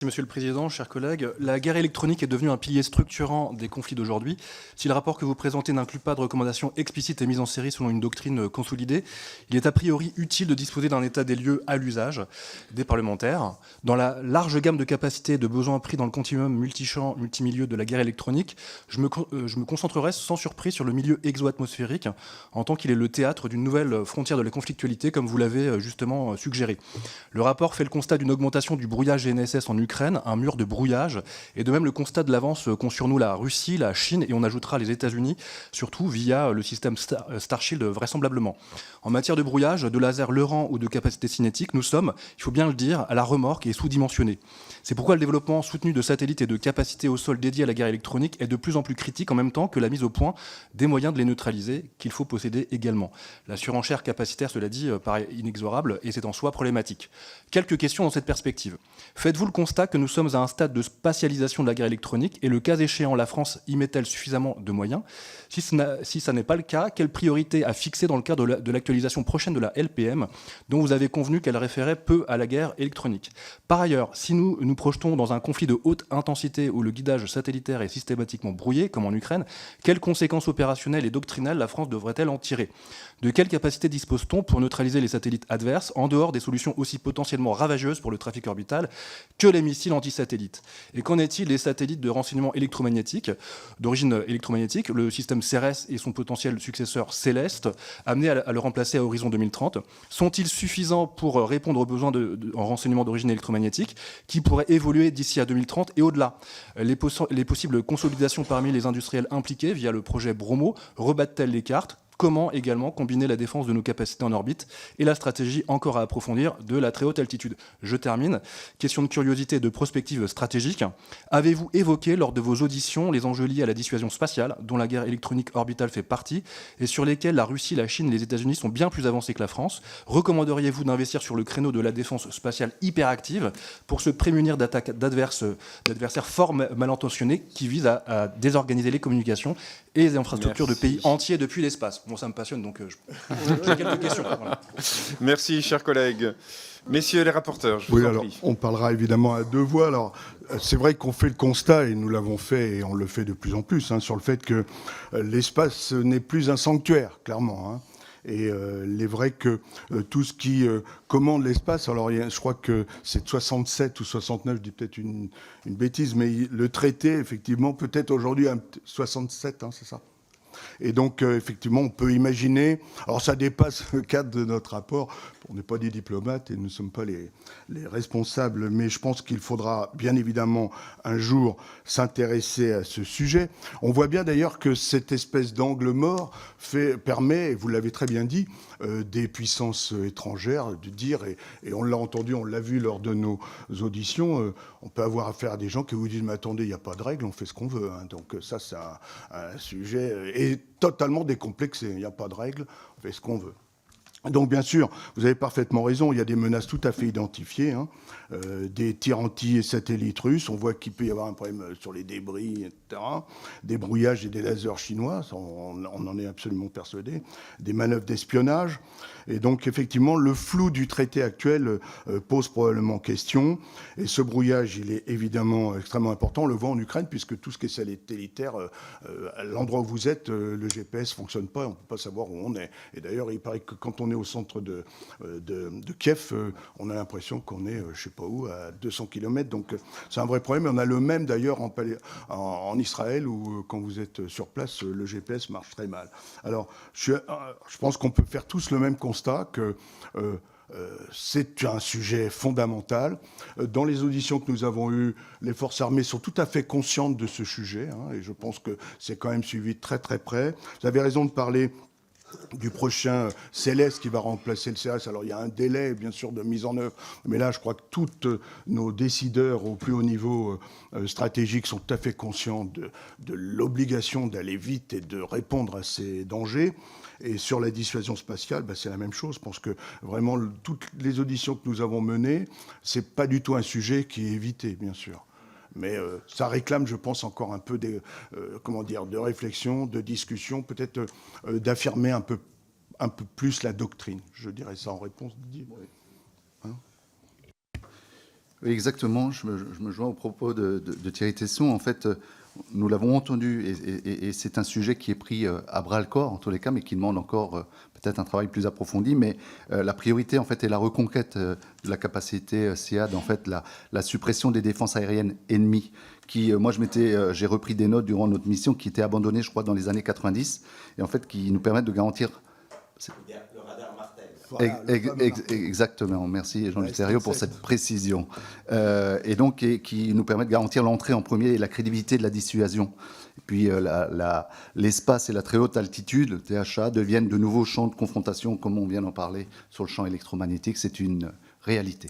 Monsieur le Président, chers collègues, la guerre électronique est devenue un pilier structurant des conflits d'aujourd'hui. Si le rapport que vous présentez n'inclut pas de recommandations explicites et mises en série selon une doctrine consolidée, il est a priori utile de disposer d'un état des lieux à l'usage des parlementaires. Dans la large gamme de capacités et de besoins pris dans le continuum multichamp, multimilieu de la guerre électronique, je me concentrerai sans surprise sur le milieu exo-atmosphérique, en tant qu'il est le théâtre d'une nouvelle frontière de la conflictualité, comme vous l'avez justement suggéré. Le rapport fait le constat d'une augmentation du brouillage GNSS en Ukraine, un mur de brouillage, et de même le constat de l'avance qu'ont sur nous la Russie, la Chine, et on ajoutera les États-Unis, surtout via le système Starshield vraisemblablement. En matière de brouillage, de laser leurrant ou de capacité cinétique, nous sommes, il faut bien le dire, à la remorque et sous-dimensionnés. C'est pourquoi le développement soutenu de satellites et de capacités au sol dédiées à la guerre électronique est de plus en plus critique, en même temps que la mise au point des moyens de les neutraliser, qu'il faut posséder également. La surenchère capacitaire, cela dit, paraît inexorable, et c'est en soi problématique. Quelques questions dans cette perspective. Faites-vous le constat que nous sommes à un stade de spatialisation de la guerre électronique et le cas échéant, la France y met-elle suffisamment de moyens? Si ça n'est pas le cas, quelle priorité à fixer dans le cadre de l'actualisation prochaine de la LPM, dont vous avez convenu qu'elle référait peu à la guerre électronique? Par ailleurs, si nous nous projetons dans un conflit de haute intensité où le guidage satellitaire est systématiquement brouillé, comme en Ukraine, quelles conséquences opérationnelles et doctrinales la France devrait-elle en tirer? De quelle capacité dispose-t-on pour neutraliser les satellites adverses, en dehors des solutions aussi potentiellement ravageuses pour le trafic orbital que les missiles antisatellites? Et qu'en est-il des satellites de renseignement électromagnétique, d'origine électromagnétique, le système CERES et son potentiel successeur Céleste, amenés à le remplacer à horizon 2030? Sont-ils suffisants pour répondre aux besoins en renseignement d'origine électromagnétique qui pourraient évoluer d'ici à 2030 et au-delà? Les possibles consolidations parmi les industriels impliqués via le projet Bromo rebattent-elles les cartes? Comment également combiner la défense de nos capacités en orbite et la stratégie encore à approfondir de la très haute altitude? Je termine. Question de curiosité et de prospective stratégique. Avez-vous évoqué lors de vos auditions les enjeux liés à la dissuasion spatiale, dont la guerre électronique orbitale fait partie, et sur lesquels la Russie, la Chine et les États-Unis sont bien plus avancés que la France? Recommanderiez-vous d'investir sur le créneau de la défense spatiale hyperactive pour se prémunir d'attaques d'adversaires fort mal intentionnés qui visent à désorganiser les communications et les infrastructures de pays entiers depuis l'espace? Bon, ça me passionne, donc j'ai quelques questions. Voilà. Merci, chers collègues. Messieurs les rapporteurs, je vous Oui, en alors, prie. on parlera évidemment à deux voix. Alors, c'est vrai qu'on fait le constat, et nous l'avons fait, et on le fait de plus en plus, sur le fait que l'espace n'est plus un sanctuaire, clairement. Et il est vrai que tout ce qui commande l'espace, alors je crois que c'est de 67 ou 69, je dis peut-être une bêtise, mais le traité, effectivement, peut-être aujourd'hui 67, c'est ça. Et donc, effectivement, on peut imaginer... Alors, ça dépasse le cadre de notre rapport. On n'est pas des diplomates et nous ne sommes pas les responsables, mais je pense qu'il faudra, bien évidemment, un jour s'intéresser à ce sujet. On voit bien, d'ailleurs, que cette espèce d'angle mort permet, et vous l'avez très bien dit, des puissances étrangères de dire, et on l'a entendu, on l'a vu lors de nos auditions, on peut avoir affaire à des gens qui vous disent « Mais attendez, il n'y a pas de règles, on fait ce qu'on veut. » Donc ça, c'est un sujet... Et totalement décomplexé. Il n'y a pas de règles, on fait ce qu'on veut. Donc, bien sûr, vous avez parfaitement raison, il y a des menaces tout à fait identifiées, des tirs anti-satellites russes, on voit qu'il peut y avoir un problème sur les débris, etc., des brouillages et des lasers chinois, on en est absolument persuadé, des manœuvres d'espionnage, et donc, effectivement, le flou du traité actuel pose probablement question, et ce brouillage, il est évidemment extrêmement important, on le voit en Ukraine, puisque tout ce qui est satellitaire, à l'endroit où vous êtes, le GPS ne fonctionne pas, on ne peut pas savoir où on est, et d'ailleurs, il paraît que quand on est au centre de Kiev, on a l'impression qu'on est, je ne sais pas où, à 200 km. Donc c'est un vrai problème. Et on a le même d'ailleurs en Israël où quand vous êtes sur place, le GPS marche très mal. Alors je pense qu'on peut faire tous le même constat que... c'est un sujet fondamental. Dans les auditions que nous avons eues, les forces armées sont tout à fait conscientes de ce sujet, et je pense que c'est quand même suivi de très très près. Vous avez raison de parler du prochain Céleste qui va remplacer le CRS. Alors, il y a un délai, bien sûr, de mise en œuvre. Mais là, je crois que tous nos décideurs au plus haut niveau stratégique sont tout à fait conscients de l'obligation d'aller vite et de répondre à ces dangers. Et sur la dissuasion spatiale, c'est la même chose. Je pense que vraiment, toutes les auditions que nous avons menées, c'est pas du tout un sujet qui est évité, bien sûr. Mais ça réclame, je pense, encore un peu de réflexion, de discussion, peut-être d'affirmer un peu plus la doctrine. Je dirais ça en réponse, Didier. Oui, exactement. Je me joins au propos de Thierry Tesson. En fait, nous l'avons entendu et c'est un sujet qui est pris à bras-le-corps en tous les cas, mais qui demande encore peut-être un travail plus approfondi. Mais la priorité, en fait, est la reconquête de la capacité SEAD, en fait, la suppression des défenses aériennes ennemies. Moi, j'ai repris des notes durant notre mission qui étaient abandonnées, je crois, dans les années 90, et en fait, qui nous permettent de garantir. Le radar Martel. Voilà, Exactement, merci Jean-Luc Ouais, Thériault pour cette précision. Et donc, qui nous permet de garantir l'entrée en premier et la crédibilité de la dissuasion. Et puis, l'espace et la très haute altitude, le THA, deviennent de nouveaux champs de confrontation, comme on vient d'en parler, sur le champ électromagnétique. C'est une réalité.